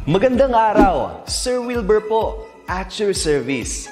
Magandang araw, Sir Wilbur po, at your service.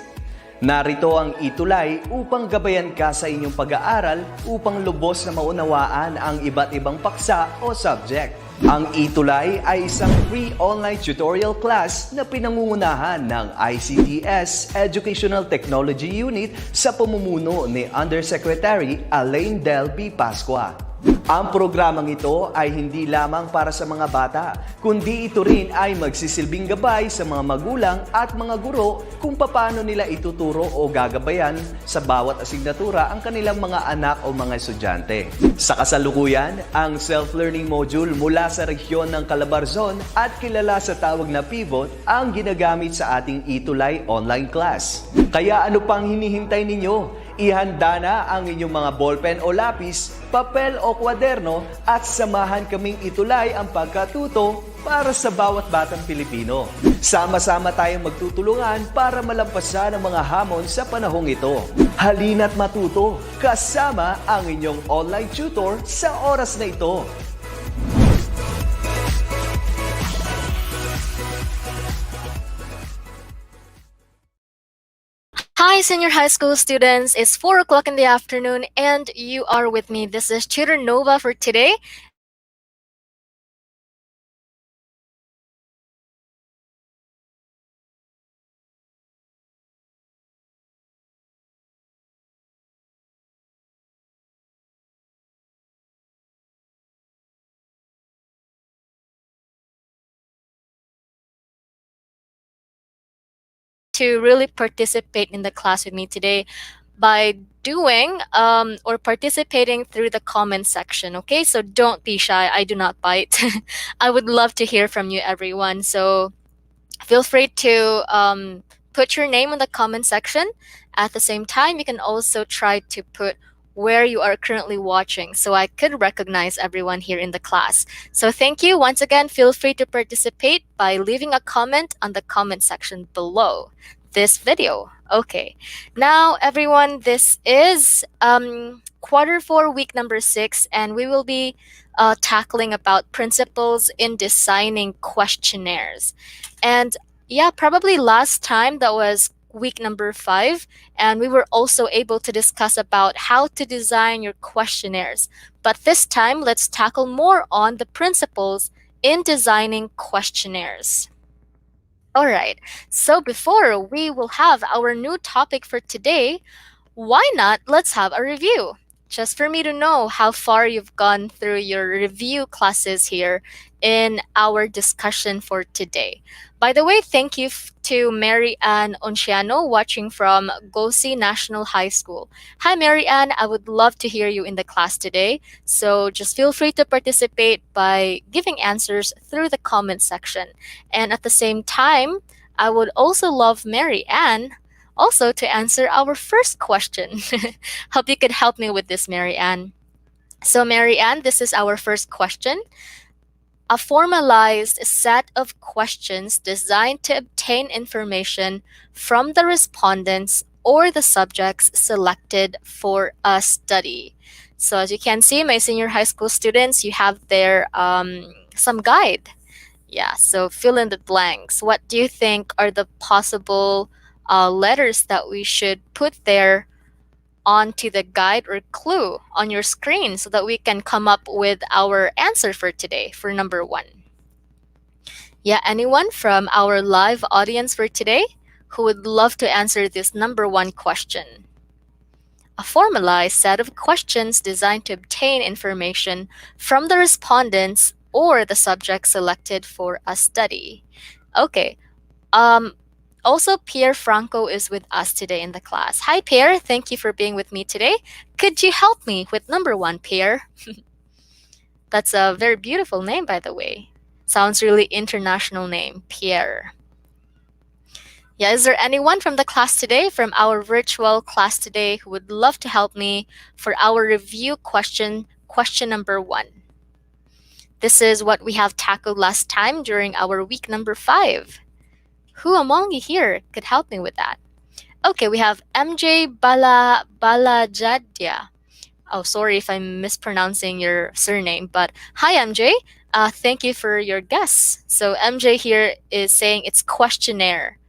Narito ang ETUlay upang gabayan ka sa inyong pag-aaral upang lubos na maunawaan ang iba't ibang paksa o subject. Ang ETUlay ay isang free online tutorial class na pinangungunahan ng DepEd Educational Technology Unit sa pamumuno ni Undersecretary Elaine Del B. Pascua. Ang programang ito ay hindi lamang para sa mga bata, kundi ito rin ay magsisilbing gabay sa mga magulang at mga guro kung paano nila ituturo o gagabayan sa bawat asignatura ang kanilang mga anak o mga estudyante. Sa kasalukuyan, ang self-learning module mula sa rehiyon ng Calabarzon at kilala sa tawag na pivot ang ginagamit sa ating ETUlay online class. Kaya ano pang hinihintay ninyo? Ihanda na ang inyong mga ballpen o lapis, papel o kwaderno at samahan kaming itulay ang pagkatuto para sa bawat batang Pilipino. Sama-sama tayong magtutulungan para malampasan ang mga hamon sa panahong ito. Halina't matuto kasama ang inyong online tutor sa oras na ito. Hi, senior high school students. It's 4 o'clock in the afternoon and you are with me. This is Tutor Nova for today. To really participate in the class with me today by doing or participating through the comment section. Okay, so don't be shy. I do not bite. I would love to hear from you, everyone. So feel free to put your name in the comment section. At the same time, you can also try to put where you are currently watching so I could recognize everyone here in the class. So thank you. Once again, feel free to participate by leaving a comment on the comment section below this video. Okay, now everyone, this is Q4 week number 6, and we will be tackling about principles in designing questionnaires. And yeah, probably last time that was week number 5, and we were also able to discuss about how to design your questionnaires. But this time, let's tackle more on the principles in designing questionnaires. All right, so before we will have our new topic for today, why not let's have a review? Just for me to know how far you've gone through your review classes here in our discussion for today. By the way, thank you to Mary Ann Onciano watching from Gosi National High School. Hi, Mary Ann. I would love to hear you in the class today. So just feel free to participate by giving answers through the comment section. And at the same time, I would also love Mary Ann also to answer our first question. Hope you could help me with this, Mary Ann. So Mary Ann, this is our first question. A formalized set of questions designed to obtain information from the respondents or the subjects selected for a study. So as you can see, my senior high school students, you have there some guide. Yeah, so fill in the blanks. What do you think are the possible letters that we should put there onto the guide or clue on your screen so that we can come up with our answer for today for number 1? Yeah, anyone from our live audience for today who would love to answer this number 1 question? A formalized set of questions designed to obtain information from the respondents or the subject selected for a study. Okay. Also, Pierre Franco is with us today in the class. Hi, Pierre. Thank you for being with me today. Could you help me with number 1, Pierre? That's a very beautiful name, by the way. Sounds really international name, Pierre. Yeah, is there anyone from the class today, from our virtual class today, who would love to help me for our review question number 1? This is what we have tackled last time during our week number 5. Who among you here could help me with that? Okay, we have MJ Balajadya. Oh, sorry if I'm mispronouncing your surname, but hi, MJ. Thank you for your guess. So MJ here is saying it's questionnaire.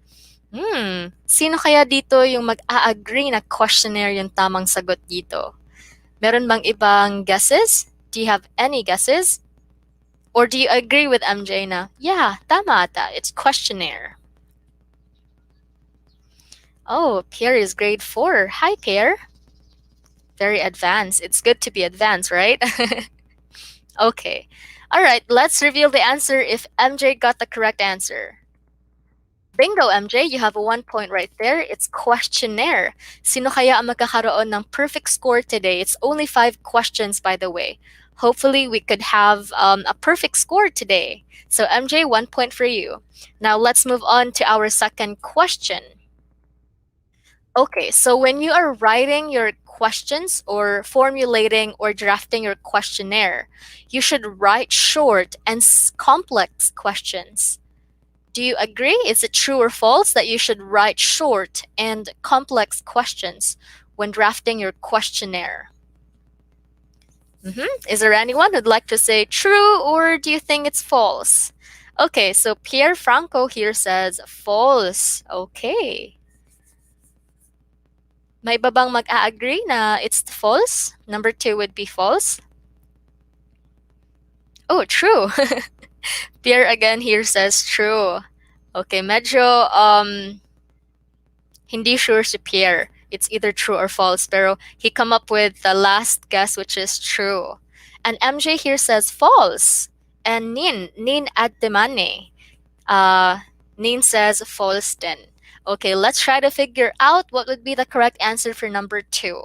Sino kaya dito yung mag-a-agree na questionnaire yung tamang sagot dito? Meron bang ibang guesses? Do you have any guesses? Or do you agree with MJ na, yeah, tama ata, it's questionnaire? Oh, Pierre is grade 4. Hi, Pierre. Very advanced. It's good to be advanced, right? Okay. All right, let's reveal the answer if MJ got the correct answer. Bingo, MJ. You have a 1 point right there. It's questionnaire. Sino kaya ang magkakaroon ng perfect score today? It's only 5 questions, by the way. Hopefully, we could have a perfect score today. So, MJ, 1 point for you. Now, let's move on to our second question. Okay, so when you are writing your questions or formulating or drafting your questionnaire, you should write short and complex questions. Do you agree? Is it true or false that you should write short and complex questions when drafting your questionnaire? Is there anyone who'd like to say true, or do you think it's false? Okay, so Pierre Franco here says false. Okay. May iba bang mag-a-agree na it's false? Number 2 would be false. Oh, true. Pierre again here says true. Okay, medyo hindi sure si Pierre. It's either true or false, pero he come up with the last guess, which is true. And MJ here says false. And Nin Ademane. Nin says false then. Okay, let's try to figure out what would be the correct answer for number 2.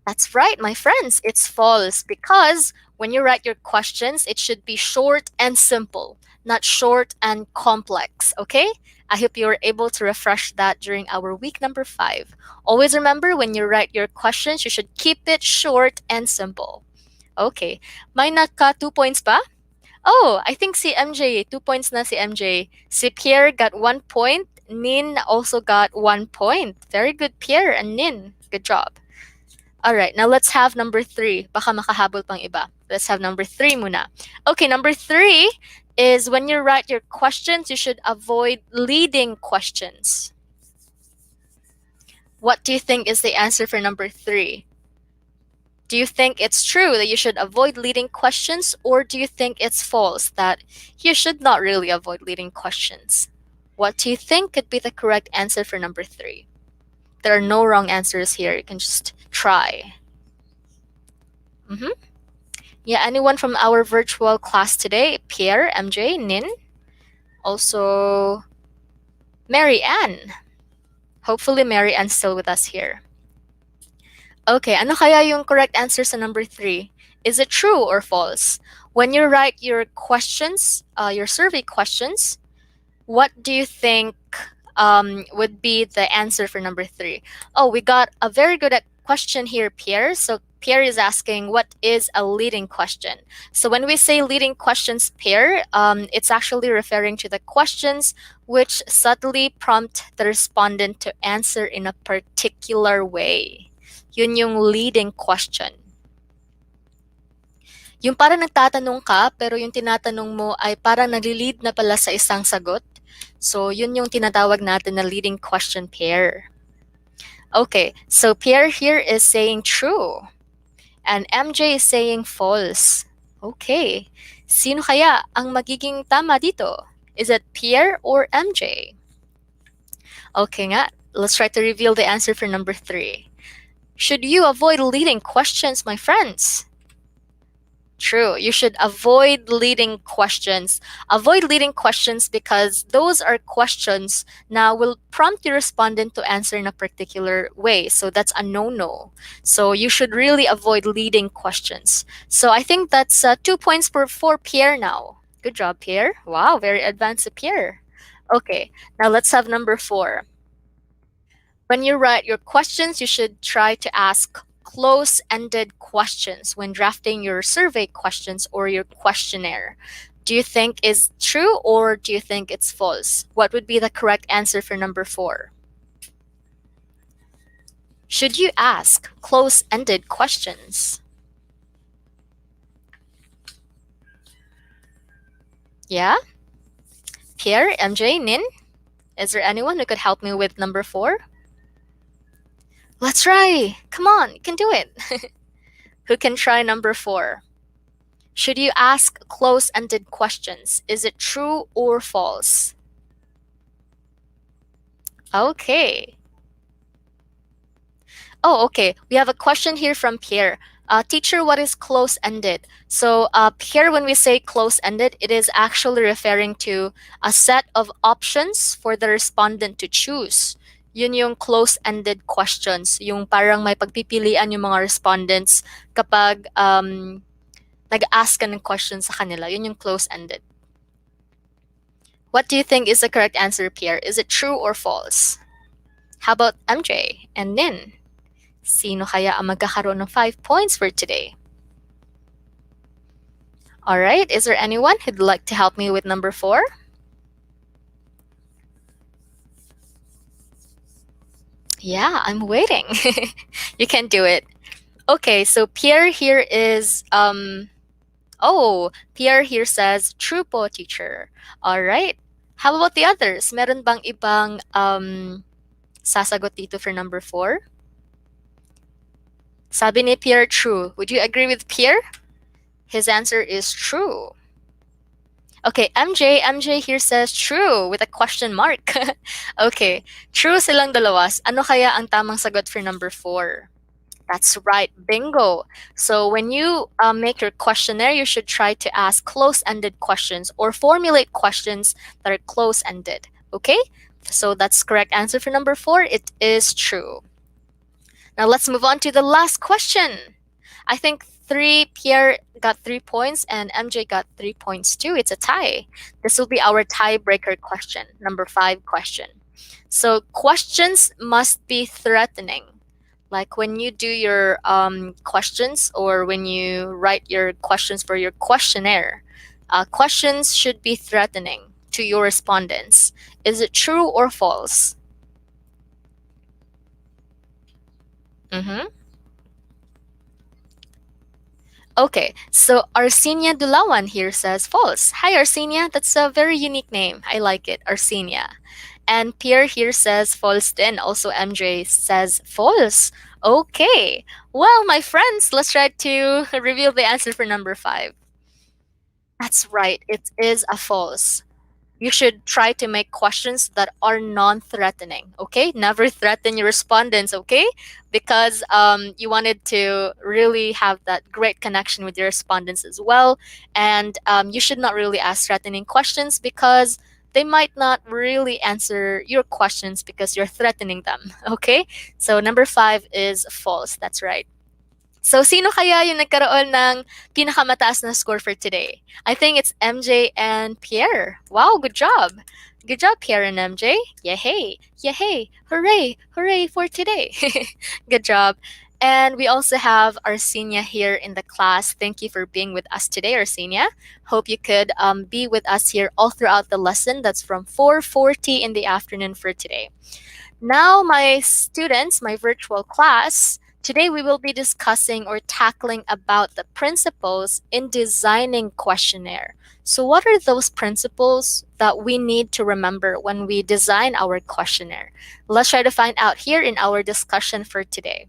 That's right, my friends. It's false because when you write your questions, it should be short and simple, not short and complex, okay? I hope you were able to refresh that during our week number 5. Always remember, when you write your questions, you should keep it short and simple. Okay. May naka 2 points ba? Oh, I think si MJ, 2 points na si MJ. Si Pierre got 1 point. Nin also got 1 point. Very good, Pierre and Nin. Good job. All right, now let's have number 3. Baka makahabol pang iba. Let's have number 3 muna. Okay, number 3 is when you write your questions, you should avoid leading questions. What do you think is the answer for number 3? Do you think it's true that you should avoid leading questions, or do you think it's false that you should not really avoid leading questions? What do you think could be the correct answer for number 3? There are no wrong answers here. You can just try. Yeah, anyone from our virtual class today? Pierre, MJ, Nin? Also, Mary Ann. Hopefully, Mary Ann's still with us here. Okay, ano kaya yung correct answer sa number 3? Is it true or false? When you write your questions, your survey questions, what do you think would be the answer for number 3? Oh, we got a very good question here, Pierre. So Pierre is asking, what is a leading question? So when we say leading questions, Pierre, it's actually referring to the questions which subtly prompt the respondent to answer in a particular way. Yun yung leading question. Yung parang nagtatanong ka, pero yung tinatanong mo ay parang nalilid na pala sa isang sagot. So, yun yung tinatawag natin na leading question, Pierre. Okay, so Pierre here is saying true. And MJ is saying false. Okay, sino kaya ang magiging tama dito? Is it Pierre or MJ? Okay nga, let's try to reveal the answer for number 3. Should you avoid leading questions, my friends? True. You should avoid leading questions. Avoid leading questions because those are questions now will prompt your respondent to answer in a particular way. So that's a no-no. So you should really avoid leading questions. So I think that's 2 points for Pierre now. Good job, Pierre. Wow, very advanced, Pierre. Okay, now let's have number 4. When you write your questions, you should try to ask close-ended questions when drafting your survey questions or your questionnaire. Do you think is true or do you think it's false? What would be the correct answer for number 4? Should you ask close-ended questions? Yeah? Pierre, MJ, Nin? Is there anyone who could help me with number 4? Let's try! Come on, you can do it! Who can try number 4? Should you ask close-ended questions? Is it true or false? Okay. Oh, okay. We have a question here from Pierre. Teacher, what is close-ended? So, Pierre, when we say close-ended, it is actually referring to a set of options for the respondent to choose. Yun yung close-ended questions. Yung parang may pagpipilian yung mga respondents kapag nag-ask ka ng questions sa kanila. Yun yung close-ended. What do you think is the correct answer, Pierre? Is it true or false? How about MJ and Nin? Sino kaya ang magkakaroon ng 5 points for today? All right, is there anyone who'd like to help me with number 4? Yeah, I'm waiting. You can do it. Okay, so Pierre here is, Pierre here says, true po, teacher. All right. How about the others? Meron bang ibang sasagot dito for number 4? Sabi ni Pierre, true. Would you agree with Pierre? His answer is true. Okay, MJ here says true with a question mark. Okay, true silang dalawas. Ano kaya ang tamang sagot for number 4? That's right, bingo. So when you make your questionnaire, you should try to ask close-ended questions or formulate questions that are close-ended. Okay, so that's correct answer for number 4. It is true. Now let's move on to the last question. I think Pierre got 3 points and MJ got 3 points too. It's a tie. This will be our tiebreaker question, number 5 question. So questions must be threatening. Like when you do your questions or when you write your questions for your questionnaire, questions should be threatening to your respondents. Is it true or false? Okay, so Arsenia Dulawan here says false. Hi, Arsenia. That's a very unique name. I like it, Arsenia. And Pierre here says false then. Also, MJ says false. Okay. Well, my friends, let's try to reveal the answer for number 5. That's right. It is a false. You should try to make questions that are non-threatening, okay? Never threaten your respondents, okay? Because you wanted to really have that great connection with your respondents as well. And you should not really ask threatening questions because they might not really answer your questions because you're threatening them, okay? So number 5 is false, that's right. So, sino kaya yung nagkaroon ng pinakamataas na score for today? I think it's MJ and Pierre. Wow, good job. Good job, Pierre and MJ. Yay! Yay! Hooray! Hooray for today. Good job. And we also have Arsenia here in the class. Thank you for being with us today, Arsenia. Hope you could be with us here all throughout the lesson. That's from 4:40 in the afternoon for today. Now, my students, my virtual class, today we will be discussing or tackling about the principles in designing questionnaire. So what are those principles that we need to remember when we design our questionnaire? Let's try to find out here in our discussion for today.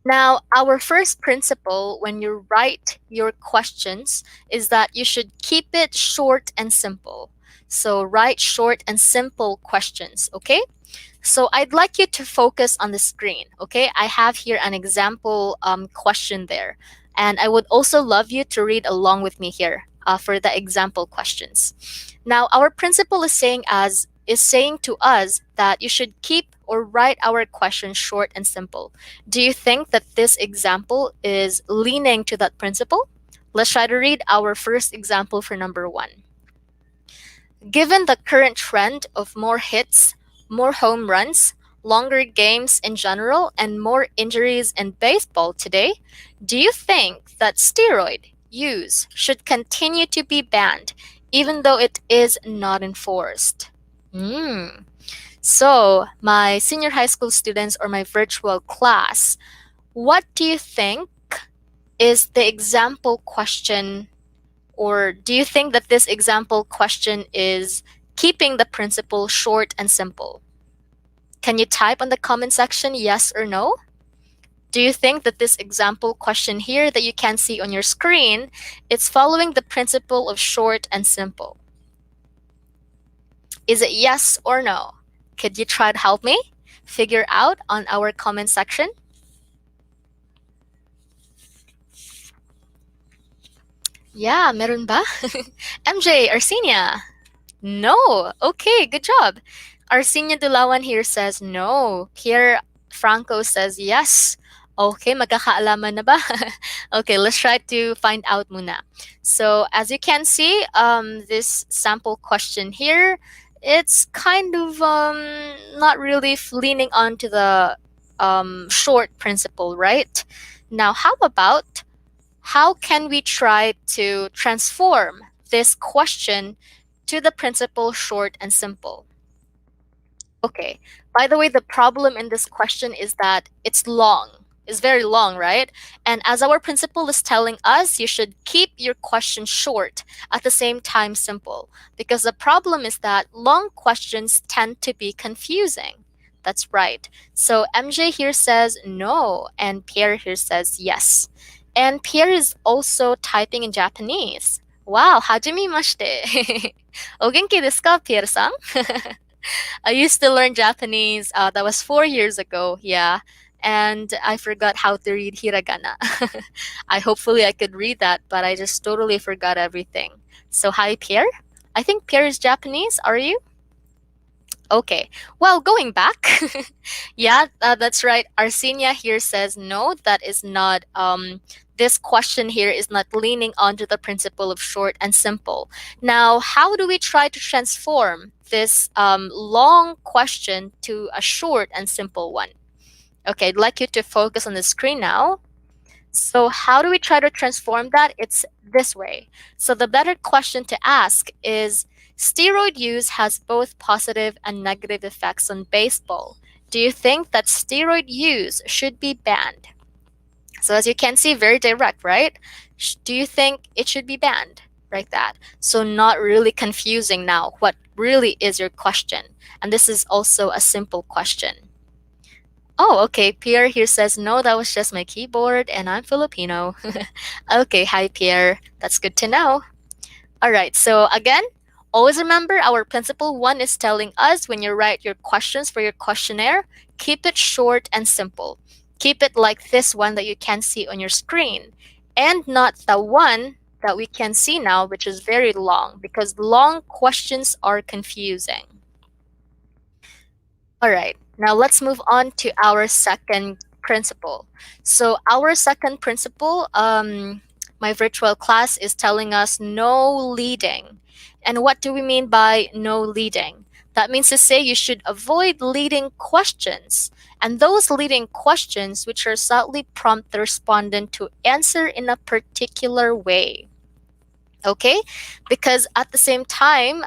Now, our first principle when you write your questions is that you should keep it short and simple. So write short and simple questions, okay? So I'd like you to focus on the screen, okay? I have here an example question there. And I would also love you to read along with me here for the example questions. Now, our principal is saying to us that you should keep or write our questions short and simple. Do you think that this example is leaning to that principle? Let's try to read our first example for number 1. Given the current trend of more hits, more home runs, longer games in general, and more injuries in baseball today, do you think that steroid use should continue to be banned even though it is not enforced? So, my senior high school students or my virtual class, what do you think is the example question, or do you think that this example question is keeping the principle short and simple? Can you type on the comment section yes or no? Do you think that this example question here that you can see on your screen is following the principle of short and simple? Is it yes or no? Could you try to help me figure out on our comment section? Yeah, meron ba? MJ, Arsinia. No. Okay, good job. Arsinia Dulawan here says no. Pierre Franco says yes. Okay, magkakaalaman na ba? Okay, let's try to find out muna. So, as you can see, this sample question here, it's kind of not really leaning onto the short principle, right? Now, how can we try to transform this question to the principle short and simple? Okay, by the way, the problem in this question is that it's long. It's very long, right? And as our principal is telling us, you should keep your question short, at the same time simple. Because the problem is that long questions tend to be confusing. That's right. So MJ here says no, and Pierre here says yes. And Pierre is also typing in Japanese. Wow, hajimemashite. O genki desu ka, Pierre-san? I used to learn Japanese. That was 4 years ago. Yeah. And I forgot how to read hiragana. Hopefully I could read that, but I just totally forgot everything. So hi, Pierre. I think Pierre is Japanese. Are you? Okay. Well, going back. Yeah, that's right. Arsinia here says no, that is not this question here is not leaning onto the principle of short and simple. Now, how do we try to transform this long question to a short and simple one? Okay, I'd like you to focus on the screen now. So how do we try to transform that? It's this way. So the better question to ask is, steroid use has both positive and negative effects on baseball. Do you think that steroid use should be banned? So as you can see, very direct, right? Do you think it should be banned? Like that. So not really confusing now. What really is your question? And this is also a simple question. Oh, okay. Pierre here says, no, that was just my keyboard and I'm Filipino. Okay, hi, Pierre. That's good to know. All right, so again, always remember our principle one is telling us when you write your questions for your questionnaire, keep it short and simple. Keep it like this one that you can see on your screen, and not the one that we can see now, which is very long, because long questions are confusing. All right, now let's move on to our second principle. So our second principle, my virtual class is telling us no leading. And what do we mean by no leading? That means to say you should avoid leading questions. And those leading questions which are subtly prompt the respondent to answer in a particular way. Okay? Because at the same time,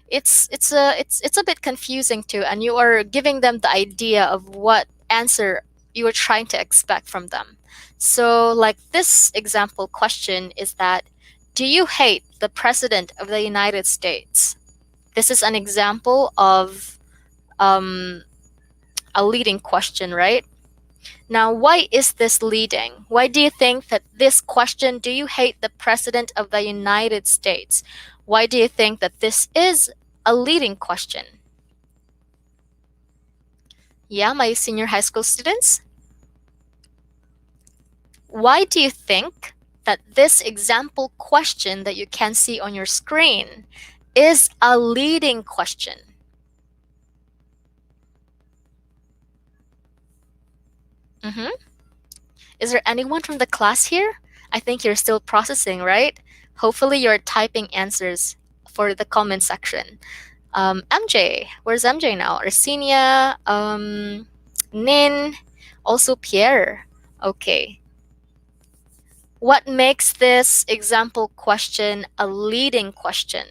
it's a bit confusing too, and you are giving them the idea of what answer you are trying to expect from them. So like this example question is that, do you hate the President of the United States? This is an example of a leading question, right? Now, why is this leading? Why do you think that this question, do you hate the President of the United States? Why do you think that this is a leading question? Yeah, my senior high school students? Why do you think that this example question that you can see on your screen is a leading question? Is there anyone from the class here? I think you're still processing, right? Hopefully you're typing answers for the comment section. MJ, where's MJ now? Arsinia, Nin, also Pierre. Okay. What makes this example question a leading question?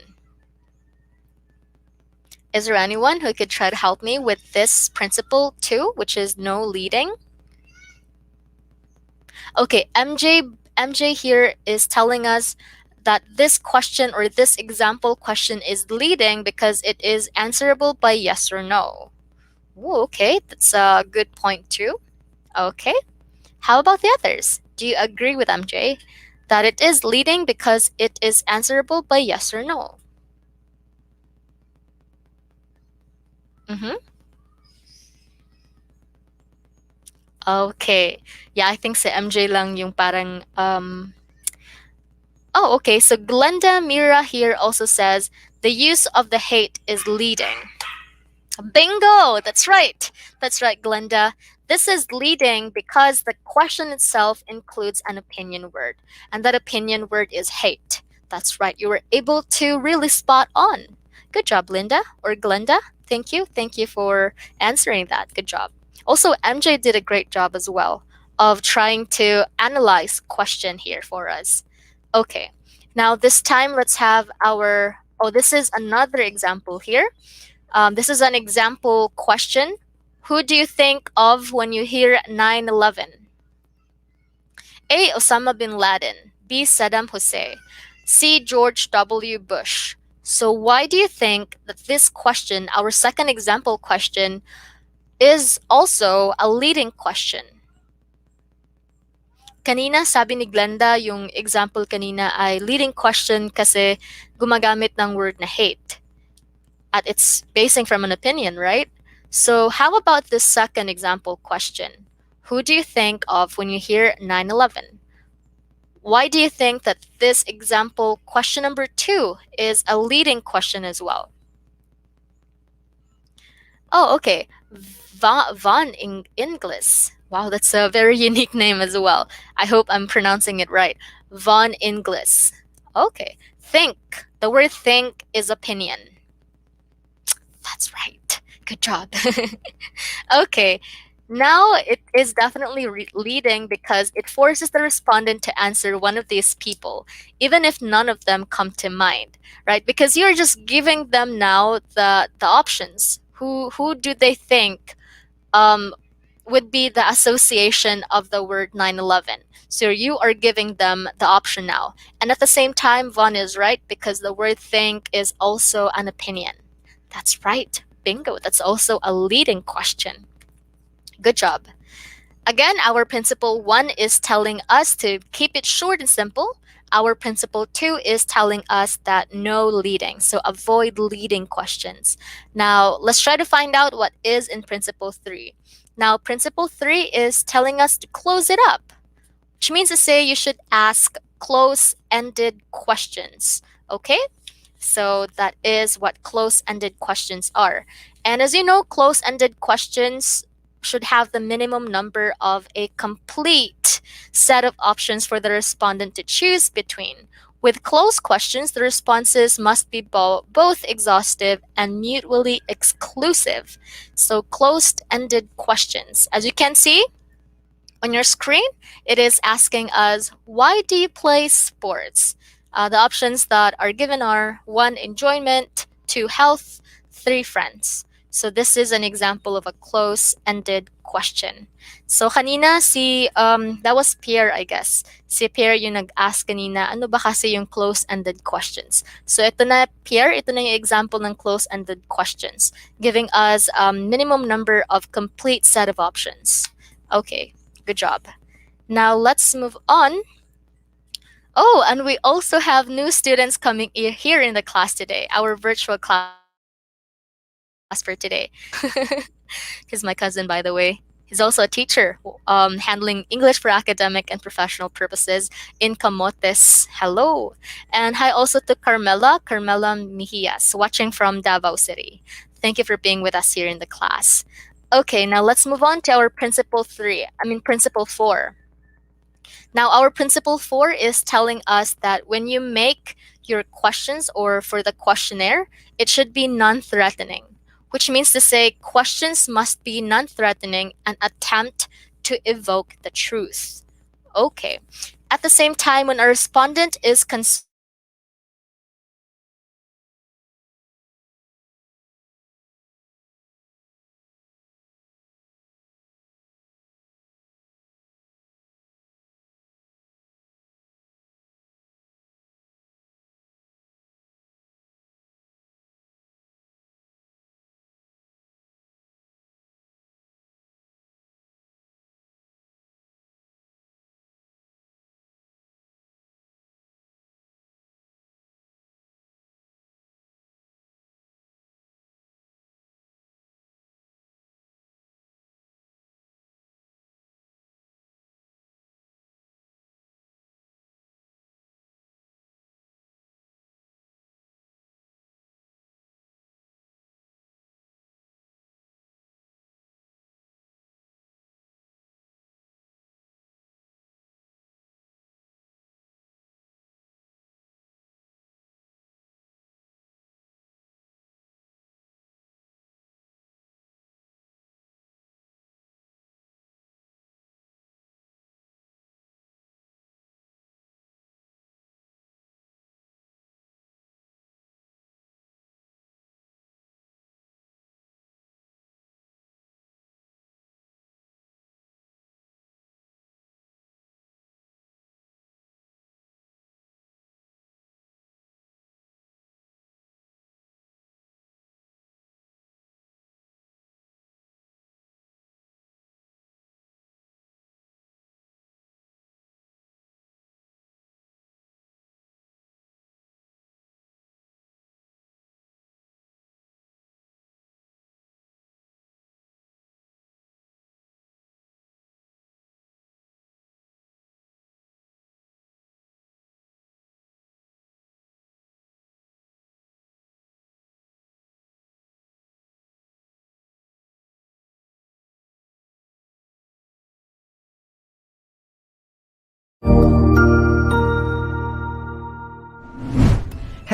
Is there anyone who could try to help me with this principle 2, which is no leading? Okay, MJ here is telling us that this question or this example question is leading because it is answerable by yes or no. Ooh, okay, that's a good point too. Okay, how about the others? Do you agree with MJ that it is leading because it is answerable by yes or no? Mm-hmm. Okay. Yeah, I think si MJ lang yung parang Oh, okay. So Glenda Mira here also says the use of the hate is leading. Bingo! That's right. That's right, Glenda. This is leading because the question itself includes an opinion word, and that opinion word is hate. That's right. You were able to really spot on. Good job, Linda or Glenda. Thank you. Thank you for answering that. Good job. Also, MJ did a great job as well of trying to analyze question here for us. Okay. Now this time let's have our this is another example here. This is an example question. Who do you think of when you hear 9/11? A. Osama bin Laden. B. Saddam Hussein. C. George W. Bush. So why do you think that this question, our second example question, is also a leading question? Kanina, sabi ni Glenda, yung example kanina ay leading question kasi gumagamit ng word na hate. At it's basing from an opinion, right? So how about this second example question? Who do you think of when you hear 9/11? Why do you think that this example question number 2 is a leading question as well? Oh, okay. Von Inglis. Wow, that's a very unique name as well. I hope I'm pronouncing it right. Von Inglis. Okay. Think. The word think is opinion. That's right. Good job. Okay. Now it is definitely leading because it forces the respondent to answer one of these people, even if none of them come to mind, right? Because you're just giving them now the options. Who do they think um, would be the association of the word 9/11? So you are giving them the option now. And at the same time, Vaughn is right because the word think is also an opinion. That's right. Bingo. That's also a leading question. Good job. Again, our principle 1 is telling us to keep it short and simple. Our principle 2 is telling us that no leading. So avoid leading questions. Now, let's try to find out what is in principle 3. Now, principle 3 is telling us to close it up, which means to say you should ask close-ended questions. Okay? So that is what close-ended questions are. And as you know, close-ended questions should have the minimum number of a complete set of options for the respondent to choose between. With closed questions, the responses must be both exhaustive and mutually exclusive. So closed-ended questions. As you can see on your screen, it is asking us, why do you play sports? The options that are given are 1, enjoyment, 2, health, 3, friends. So this is an example of a close-ended question. So kanina that was Pierre, I guess. Si Pierre yung nag-ask kanina, ano ba kasi yung close-ended questions? So ito na, Pierre, ito na yung example ng close-ended questions, giving us minimum number of complete set of options. Okay, good job. Now let's move on. Oh, and we also have new students coming here in the class today, our virtual class for today. He's my cousin, by the way. He's also a teacher, handling English for academic and professional purposes in Camotes. Hello. And hi also to Carmela Mejias, watching from Davao City. Thank you for being with us here in the class. Okay, now let's move on to our principle 4. Now, our principle 4 is telling us that when you make your questions or for the questionnaire, it should be non-threatening, which means to say questions must be non-threatening and attempt to evoke the truth. Okay. At the same time, when a respondent is concerned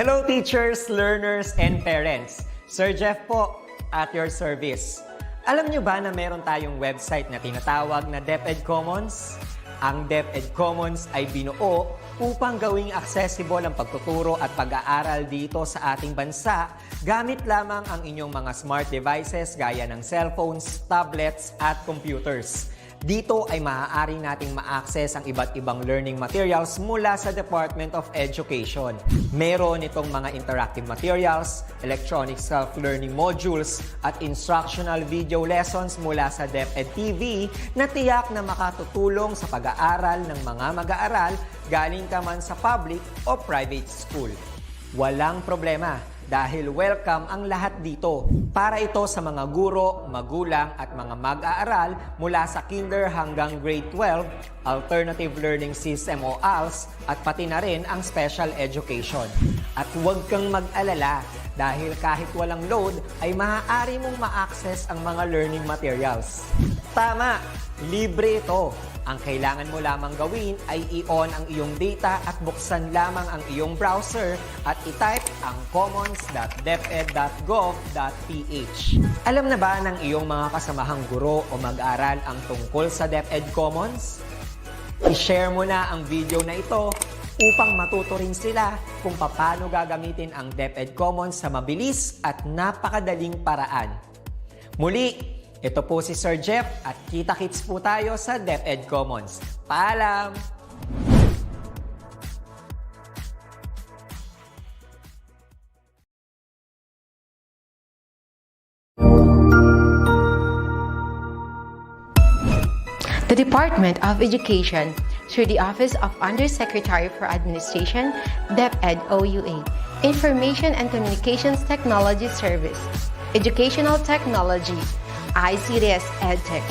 Hello teachers, learners, and parents. Sir Jeff po, at your service. Alam nyo ba na meron tayong website na tinatawag na DepEd Commons? Ang DepEd Commons ay binuo upang gawing accessible ang pagtuturo at pag-aaral dito sa ating bansa gamit lamang ang inyong mga smart devices gaya ng cellphones, tablets, at computers. Dito ay maaari nating ma-access ang iba't ibang learning materials mula sa Department of Education. Meron itong mga interactive materials, electronic self-learning modules, at instructional video lessons mula sa DepEd TV na tiyak na makatutulong sa pag-aaral ng mga mag-aaral galing ka man sa public o private school. Walang problema dahil welcome ang lahat dito. Para ito sa mga guro, magulang at mga mag-aaral mula sa kinder hanggang grade 12, alternative learning system o ALS, at pati na rin ang special education. At huwag kang mag-alala dahil kahit walang load ay maaari mong ma-access ang mga learning materials. Tama! Libre ito. Ang kailangan mo lamang gawin ay i-on ang iyong data at buksan lamang ang iyong browser at i-type ang commons.deped.gov.ph. Alam na ba ng iyong mga kasamahang guro o mag-aral ang tungkol sa DepEd Commons? I-share mo na ang video na ito upang matuto rin sila kung paano gagamitin ang DepEd Commons sa mabilis at napakadaling paraan. Muli, ito po si Sir Jeff at kita-kits po tayo sa DepEd Commons. Paalam! The Department of Education, through the Office of Undersecretary for Administration, DepEd OUA, Information and Communications Technology Service, Educational Technology, ICTS Edtech,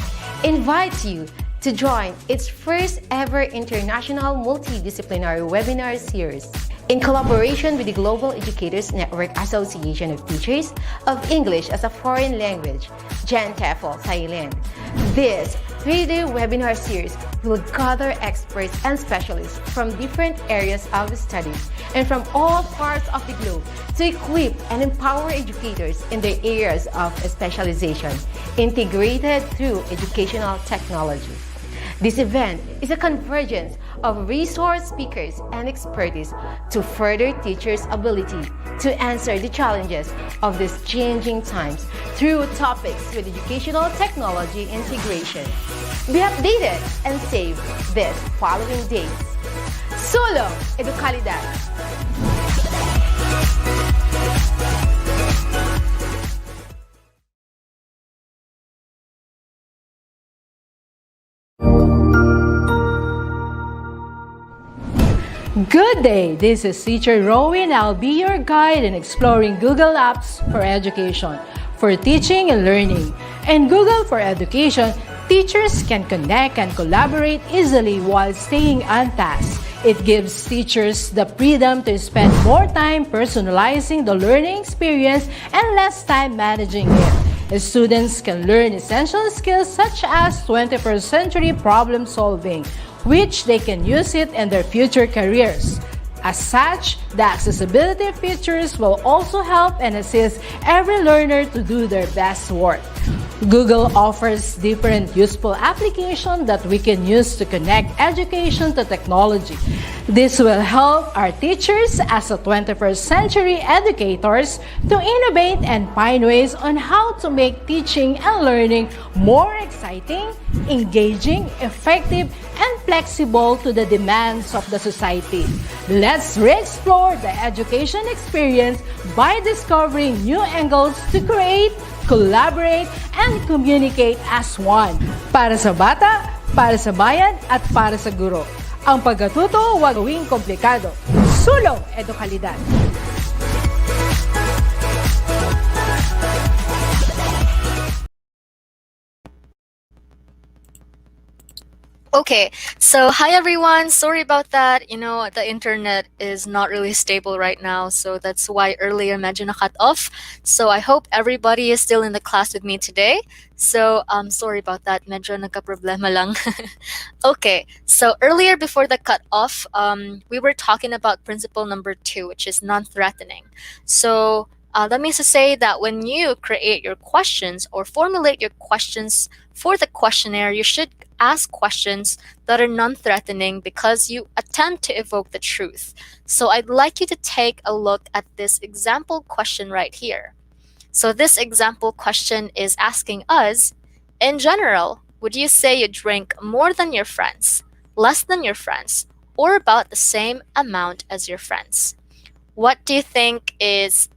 invites you to join its first ever international multidisciplinary webinar series in collaboration with the Global Educators Network Association of Teachers of English as a Foreign Language, GenTEFL, Thailand. This 3-day webinar series will gather experts and specialists from different areas of study and from all parts of the globe to equip and empower educators in their areas of specialization, integrated through educational technology. This event is a convergence of resource speakers and expertise to further teachers' ability to answer the challenges of these changing times through topics with educational technology integration. Be updated and save this following days. Solo Educalidad. Good day, this is Teacher Rowan. I'll be your guide in exploring Google Apps for Education, for teaching and learning. In Google for Education, teachers can connect and collaborate easily while staying on task. It gives teachers the freedom to spend more time personalizing the learning experience and less time managing it. Students can learn essential skills such as 21st century problem solving, which they can use it in their future careers. As such, the accessibility features will also help and assist every learner to do their best work. Google offers different useful applications that we can use to connect education to technology. This will help our teachers as a 21st century educators to innovate and find ways on how to make teaching and learning more exciting, engaging, effective, and flexible to the demands of the society. Let's re-explore the education experience by discovering new angles to create, collaborate, and communicate as one. Para sa bata, para sa bayan, at para sa guro. Ang pagkatuto huwag gawing komplikado. Sulong Edukalidad. Okay, so hi everyone. Sorry about that. You know, the internet is not really stable right now, so that's why earlier medyo na-cut off. So I hope everybody is still in the class with me today. So sorry about that. Medyo nagka-problema lang. Okay, so earlier before the cutoff, we were talking about principle number 2, which is non-threatening. So that means to say that when you create your questions or formulate your questions for the questionnaire, you should ask questions that are non-threatening because you attempt to evoke the truth. So I'd like you to take a look at this example question right here. So this example question is asking us, in general, would you say you drink more than your friends, less than your friends, or about the same amount as your friends? What do you think is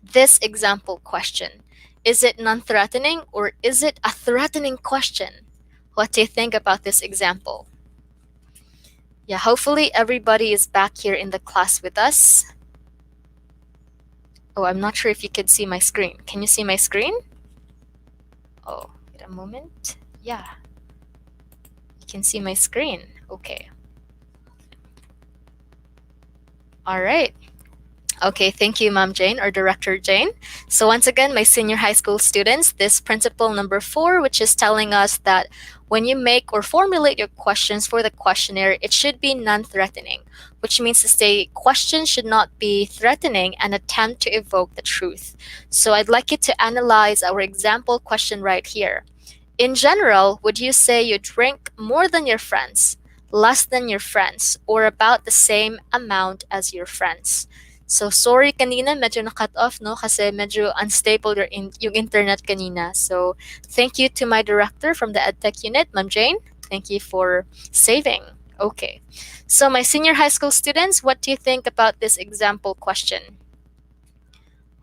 this example question? Is it non-threatening or is it a threatening question? What do you think about this example? Yeah, hopefully everybody is back here in the class with us. Oh, I'm not sure if you could see my screen. Can you see my screen? Oh, wait a moment. Yeah, you can see my screen. Okay. All right. Okay, thank you, Ma'am Jane or Director Jane. So once again, my senior high school students, this principle number 4, which is telling us that when you make or formulate your questions for the questionnaire, it should be non-threatening, which means to say questions should not be threatening and attempt to evoke the truth. So I'd like you to analyze our example question right here. In general, would you say you drink more than your friends, less than your friends, or about the same amount as your friends? So sorry kanina, medyo na-cut off, no? Kasi medyo unstable yung internet kanina. So thank you to my director from the Edtech unit, Ma'am Jane. Thank you for saving. Okay. So my senior high school students, what do you think about this example question?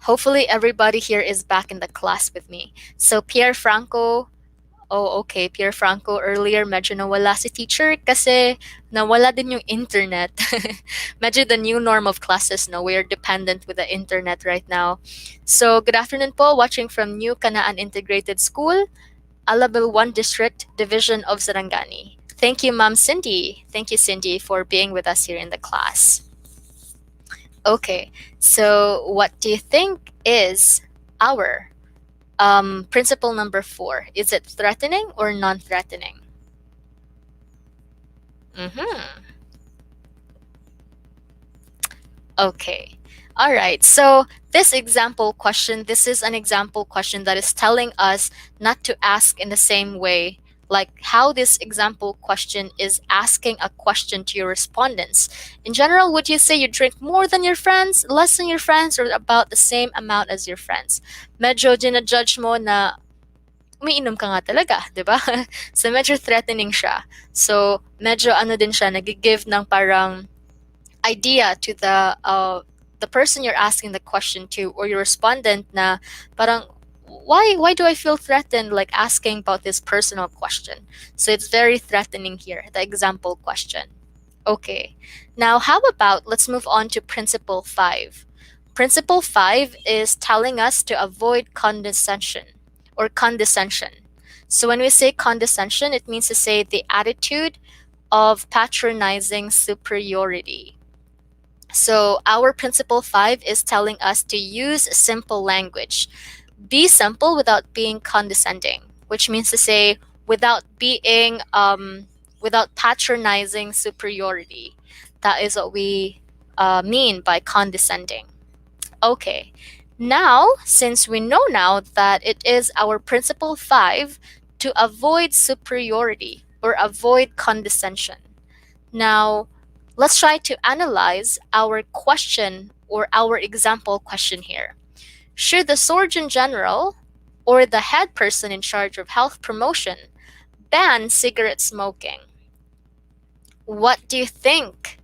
Hopefully everybody here is back in the class with me. So Pierre Franco, oh, okay. Pierre Franco, earlier medyo nawala si teacher kasi nawala din yung internet. Medyo the new norm of classes, no? We are dependent with the internet right now. So, good afternoon po, watching from New Kanaan Integrated School, Alabel 1 District, Division of Sarangani. Thank you, Ma'am Cindy. Thank you, Cindy, for being with us here in the class. Okay, so what do you think is our principle number 4, is it threatening or non-threatening? Okay. All right. So this example question, this is an example question that is telling us not to ask in the same way like how this example question is asking a question to your respondents. In general, would you say you drink more than your friends, less than your friends, or about the same amount as your friends? Medyo ginajudge mo na umiinom ka nga talaga, di ba? So medyo threatening siya. So medyo ano din siya, nag-give ng parang idea to the person you're asking the question to or your respondent na parang why do I feel threatened like asking about this personal question? So it's very threatening here, the example question. Okay. Now how about let's move on to principle 5. Principle 5 is telling us to avoid condescension or condescension. So when we say condescension, it means to say the attitude of patronizing superiority. So our principle 5 is telling us to use simple language. Be simple without being condescending, which means to say without being without patronizing superiority. That is what we mean by condescending. Okay. Now, since we know now that it is our principle 5 to avoid superiority or avoid condescension. Now, let's try to analyze our question or our example question here. Should the Surgeon General or the head person in charge of health promotion ban cigarette smoking? What do you think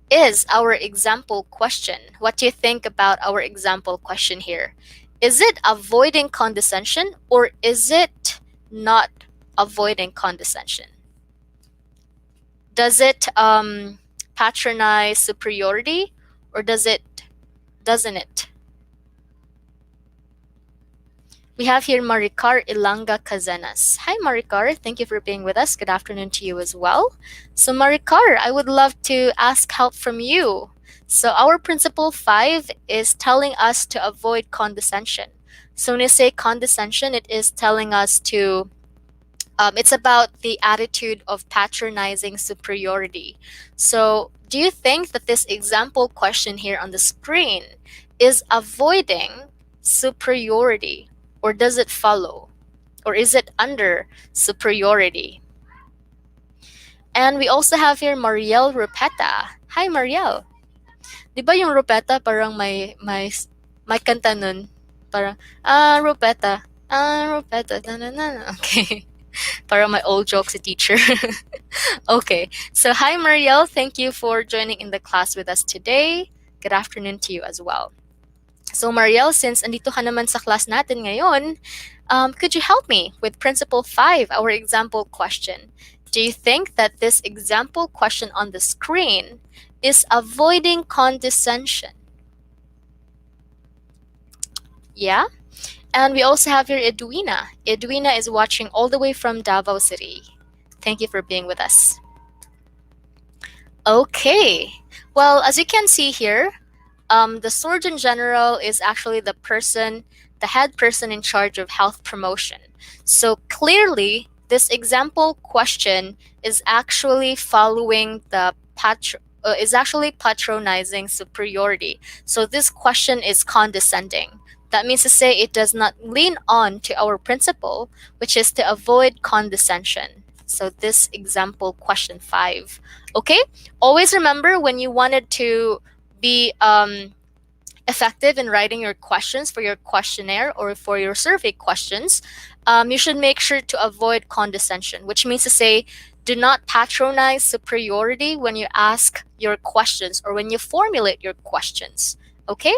is our example question? What do you think about our example question here? Is it avoiding condescension or is it not avoiding condescension? Does it patronize superiority or doesn't it? We have here Maricar Ilanga Cazenas. Hi Maricar, thank you for being with us. Good afternoon to you as well. So Maricar, I would love to ask help from you. So our principle 5 is telling us to avoid condescension. So when you say condescension, it is telling us to It's about the attitude of patronizing superiority. So, do you think that this example question here on the screen is avoiding superiority, or does it follow? Or is it under superiority? And we also have here Mariel Rupeta. Hi, Mariel. Di ba yung Rupeta parang may kanta nun? Parang, Rupeta, Rupeta, na na na. Okay. Parang my old jokes teacher. Okay. So, hi, Mariel. Thank you for joining in the class with us today. Good afternoon to you as well. So, Mariel, since andito ka naman sa class natin ngayon, could you help me with Principle 5, our example question? Do you think that this example question on the screen is avoiding condescension? Yeah? And we also have here Edwina. Edwina is watching all the way from Davao City. Thank you for being with us. Okay. Well, as you can see here, the Surgeon General is actually the head person in charge of health promotion. So clearly, this example question is actually following is actually patronizing superiority. So this question is condescending. That means to say it does not lean on to our principle, which is to avoid condescension. So this example question 5. Okay? Always remember, when you wanted to be effective in writing your questions for your questionnaire or for your survey questions, you should make sure to avoid condescension, which means to say, do not patronize superiority when you ask your questions or when you formulate your questions. Okay?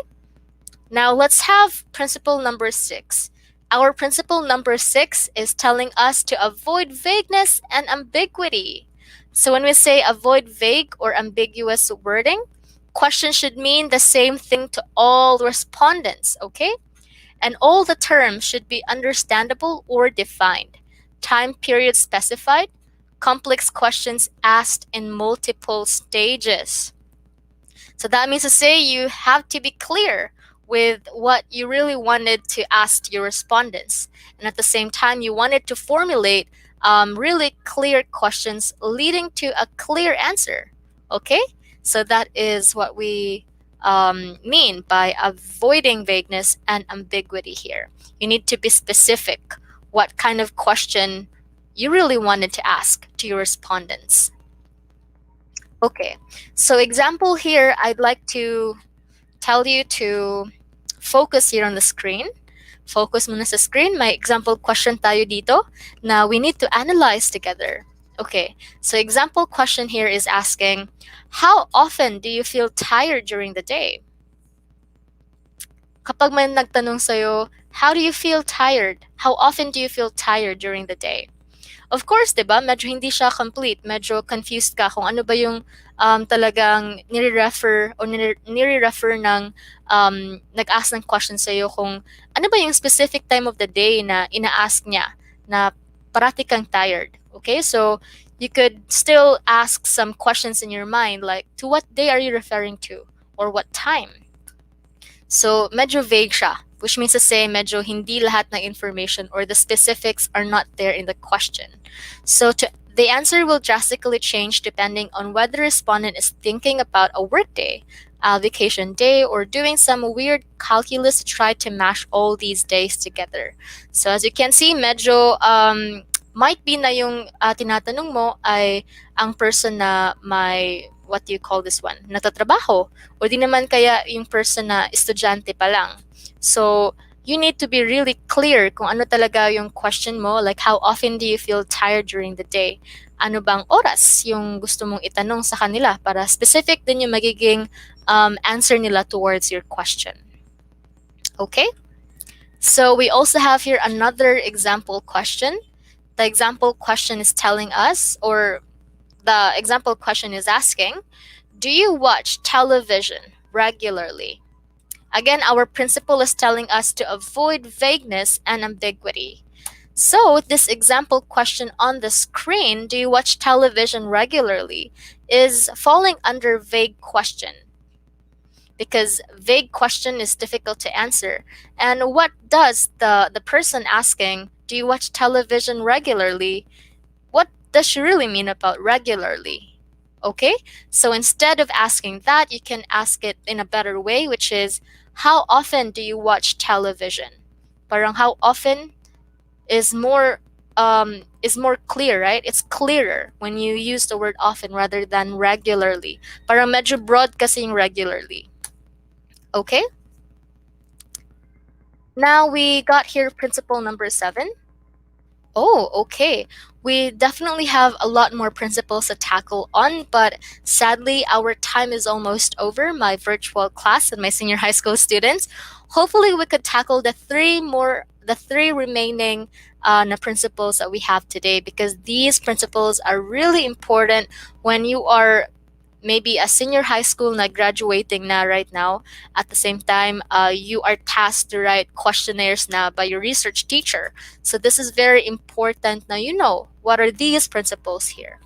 Now let's have principle number 6. Our principle number 6 is telling us to avoid vagueness and ambiguity. So when we say avoid vague or ambiguous wording, questions should mean the same thing to all respondents, okay? And all the terms should be understandable or defined, time period specified, complex questions asked in multiple stages. So that means to say you have to be clear with what you really wanted to ask your respondents. And at the same time, you wanted to formulate really clear questions leading to a clear answer. Okay? So that is what we mean by avoiding vagueness and ambiguity here. You need to be specific what kind of question you really wanted to ask to your respondents. Okay, so example here, I'd like to tell you to focus here on the screen. Focus muna sa screen. May example question tayo dito na we need to analyze together. Okay, so example question here is asking, how often do you feel tired during the day? Kapag may nagtanong sa'yo, how do you feel tired? How often do you feel tired during the day? Of course, diba, medyo hindi siya complete. Medyo confused ka kung ano ba yung talagang nire-refer o nire-refer ng nag-ask ng question sa'yo, kung ano ba yung specific time of the day na ina-ask niya na parati kang tired. Okay, so you could still ask some questions in your mind like, to what day are you referring to? Or what time? So medyo vague siya, which means to say medyo hindi lahat ng information or the specifics are not there in the question. So the answer will drastically change depending on whether the respondent is thinking about a work day, a vacation day, or doing some weird calculus to try to mash all these days together. So as you can see, medyo might be na yung tinatanong mo ay ang person na may, what do you call this one, natatrabaho, o di naman kaya yung person na estudyante pa lang. So you need to be really clear kung ano talaga yung question mo, like how often do you feel tired during the day? Ano bang oras yung gusto mong itanong sa kanila para specific din yung magiging answer nila towards your question. Okay? So we also have here another example question. The example question is telling us, or the example question is asking, do you watch television regularly? Again, our principle is telling us to avoid vagueness and ambiguity. So this example question on the screen, do you watch television regularly, is falling under vague question, because vague question is difficult to answer. And what does the person asking Do you watch television regularly? What does she really mean about regularly? Okay, so instead of asking that, you can ask it in a better way, which is, how often do you watch television? Parang how often is more clear, right? It's clearer when you use the word often rather than regularly. Parang medyo broad kasi yung regularly. Okay? Now we got here principle number 7. Oh, okay. We definitely have a lot more principles to tackle on, but sadly, our time is almost over, my virtual class and my senior high school students. Hopefully, we could tackle the three remaining na principles that we have today, because these principles are really important when you are maybe a senior high school na graduating na right now. At the same time, you are tasked to write questionnaires na by your research teacher. So this is very important. Now you know what are these principles here.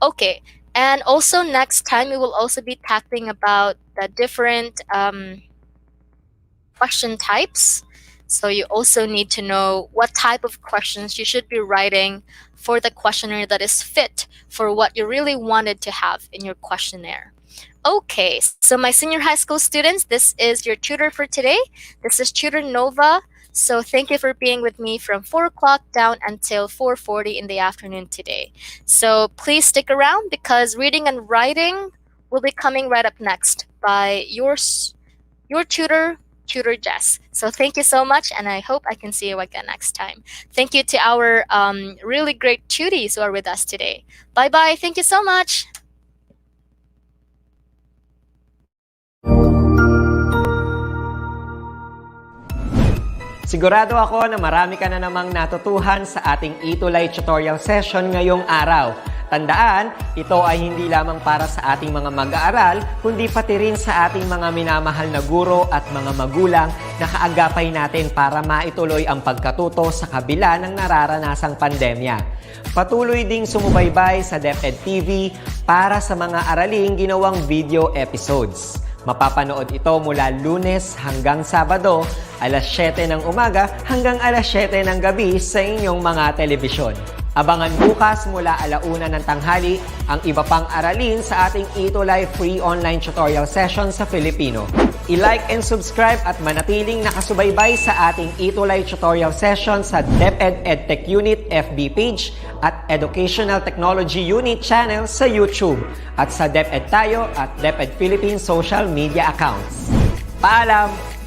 Okay, and also next time we will also be tackling about the different question types. So you also need to know what type of questions you should be writing for the questionnaire that is fit for what you really wanted to have in your questionnaire. Okay, so my senior high school students, this is your tutor for today. This is Tutor Nova. So thank you for being with me from 4 o'clock down until 4:40 in the afternoon today. So please stick around because reading and writing will be coming right up next by your tutor, Tutor Jess. So thank you so much, and I hope I can see you again next time. Thank you to our really great tuties who are with us today. Bye-bye. Thank you so much. Sigurado ako na marami ka na namang natutuhan sa ating ETUlay tutorial session ngayong araw. Tandaan, ito ay hindi lamang para sa ating mga mag-aaral, kundi pati rin sa ating mga minamahal na guro at mga magulang na kaagapay natin para maituloy ang pagkatuto sa kabila ng nararanasang pandemya. Patuloy ding sumubaybay sa DepEd TV para sa mga araling ginawang video episodes. Mapapanood ito mula Lunes hanggang Sabado, alas 7 ng umaga hanggang alas 7 ng gabi sa inyong mga telebisyon. Abangan bukas mula 1:00 ng tanghali ang iba pang aralin sa ating ETUlay free online tutorial session sa Filipino. I-like and subscribe at manatiling nakasubaybay sa ating ETUlay tutorial session sa DepEd Edtech Unit FB page at Educational Technology Unit channel sa YouTube at sa DepEd Tayo at DepEd Philippines social media accounts. Paalam!